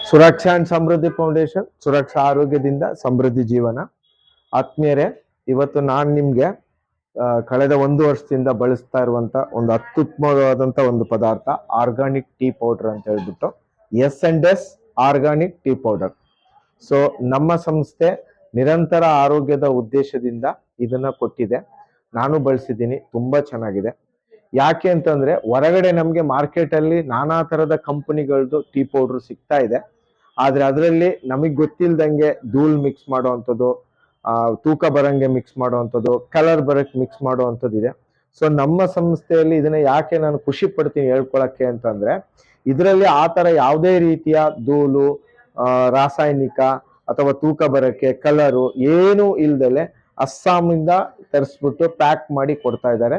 Suraksha and Samriddhi foundation, ಸುರಕ್ಷಾ ಆರೋಗ್ಯದಿಂದ ಸಮೃದ್ಧಿ ಜೀವನ. ಆತ್ಮೀಯರೇ, ಇವತ್ತು ನಾನು ನಿಮ್ಗೆ ಕಳೆದ 1 ವರ್ಷದಿಂದ ಬಳಸ್ತಾ ಇರುವಂತ ಒಂದು ಅತ್ಯುತ್ತಮವಾದಂತ ಒಂದು ಪದಾರ್ಥ ಆರ್ಗಾನಿಕ್ ಟೀ ಪೌಡರ್ ಅಂತ ಹೇಳ್ಬಿಟ್ಟು, S&S organic tea powder. So ನಮ್ಮ ಸಂಸ್ಥೆ ನಿರಂತರ ಆರೋಗ್ಯದ ಉದ್ದೇಶದಿಂದ ಇದನ್ನ ಕೊಟ್ಟಿದೆ. ನಾನು ಬಳಸಿದ್ದೀನಿ, ತುಂಬಾ ಚೆನ್ನಾಗಿದೆ. ಯಾಕೆ ಅಂತಂದ್ರೆ ಹೊರಗಡೆ ನಮ್ಗೆ ಮಾರ್ಕೆಟ್ ಅಲ್ಲಿ ನಾನಾ ತರದ ಕಂಪನಿಗಳದ್ದು ಟೀ ಪೌಡರ್ ಸಿಗ್ತಾ ಇದೆ. ಆದ್ರೆ ಅದರಲ್ಲಿ ನಮಗ್ ಗೊತ್ತಿಲ್ದಂಗೆ ಧೂಳ್ ಮಿಕ್ಸ್ ಮಾಡುವಂಥದ್ದು, ತೂಕ ಬರಂಗೆ ಮಿಕ್ಸ್ ಮಾಡುವಂಥದ್ದು, ಕಲರ್ ಬರಕ್ ಮಿಕ್ಸ್ ಮಾಡುವಂಥದ್ದು ಇದೆ. ಸೊ ನಮ್ಮ ಸಂಸ್ಥೆಯಲ್ಲಿ ಇದನ್ನ ಯಾಕೆ ನಾನು ಖುಷಿ ಪಡ್ತೀನಿ ಹೇಳ್ಕೊಳಕ್ಕೆ ಅಂತಂದ್ರೆ, ಇದರಲ್ಲಿ ಆ ತರ ಯಾವುದೇ ರೀತಿಯ ಧೂಳು, ರಾಸಾಯನಿಕ ಅಥವಾ ತೂಕ ಬರಕ್ಕೆ ಕಲರು ಏನು ಇಲ್ದಲೆ ಅಸ್ಸಾಮಿಂದ ತರಿಸ್ಬಿಟ್ಟು ಪ್ಯಾಕ್ ಮಾಡಿ ಕೊಡ್ತಾ ಇದ್ದಾರೆ.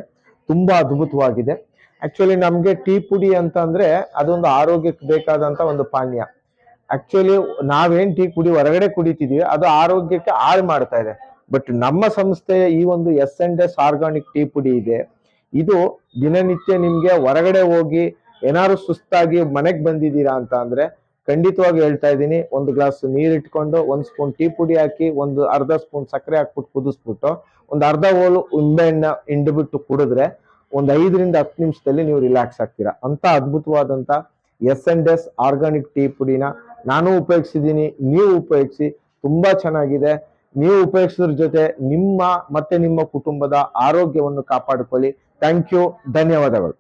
ತುಂಬಾ ಅದ್ಭುತವಾಗಿದೆ. ಆಕ್ಚುಲಿ ನಮ್ಗೆ ಟೀ ಪುಡಿ ಅಂತ ಅಂದ್ರೆ ಅದೊಂದು ಆರೋಗ್ಯಕ್ಕೆ ಬೇಕಾದಂತ ಒಂದು ಪಾನೀಯ. ಆಕ್ಚುಲಿ ನಾವೇನ್ ಟೀ ಕುಡಿ ಹೊರಗಡೆ ಕುಡಿತಿದೀವಿ ಅದು ಆರೋಗ್ಯಕ್ಕೆ ಹಾಳು ಮಾಡ್ತಾ ಇದೆ. ಬಟ್ ನಮ್ಮ ಸಂಸ್ಥೆಯ ಈ ಒಂದು S&S ಆರ್ಗಾನಿಕ್ ಟೀ ಪುಡಿ ಇದೆ, ಇದು ದಿನನಿತ್ಯ ನಿಮ್ಗೆ ಹೊರಗಡೆ ಹೋಗಿ ಏನಾದ್ರು ಸುಸ್ತಾಗಿ ಮನೆಗ್ ಬಂದಿದ್ದೀರಾ ಅಂತ ಅಂದ್ರೆ ಖಂಡಿತವಾಗಿ ಹೇಳ್ತಾ ಇದ್ದೀನಿ, 1 ಗ್ಲಾಸ್ ನೀರ್ ಇಟ್ಕೊಂಡು 1 ಸ್ಪೂನ್ ಟೀ ಪುಡಿ ಹಾಕಿ ಒಂದು ಅರ್ಧ ಸ್ಪೂನ್ ಸಕ್ಕರೆ ಹಾಕ್ಬಿಟ್ಟು ಕುದಿಸ್ಬಿಟ್ಟು ಒಂದು ಅರ್ಧ ಹೋಳು ನಿಂಬೆಹಣ್ಣ ಹಿಂಡ್ಬಿಟ್ಟು ಕುಡಿದ್ರೆ ಒಂದು 5 ರಿಂದ 10 ನಿಮಿಷದಲ್ಲಿ ನೀವು ರಿಲ್ಯಾಕ್ಸ್ ಆಗ್ತೀರಾ. ಅಂತ ಅದ್ಭುತವಾದಂತ S&S ಆರ್ಗಾನಿಕ್ ಟೀ ಪುಡಿನ ನಾನು ಉಪಯೋಗಿಸಿದ್ದೀನಿ, ನೀವು ಉಪಯೋಗಿಸಿ. ತುಂಬಾ ಚೆನ್ನಾಗಿದೆ. ನೀವು ಉಪಯೋಗಿಸೋದ್ರ ಜೊತೆ ನಿಮ್ಮ ಮತ್ತೆ ನಿಮ್ಮ ಕುಟುಂಬದ ಆರೋಗ್ಯವನ್ನು ಕಾಪಾಡಿಕೊಳ್ಳಿ. ಥ್ಯಾಂಕ್ ಯು, ಧನ್ಯವಾದಗಳು.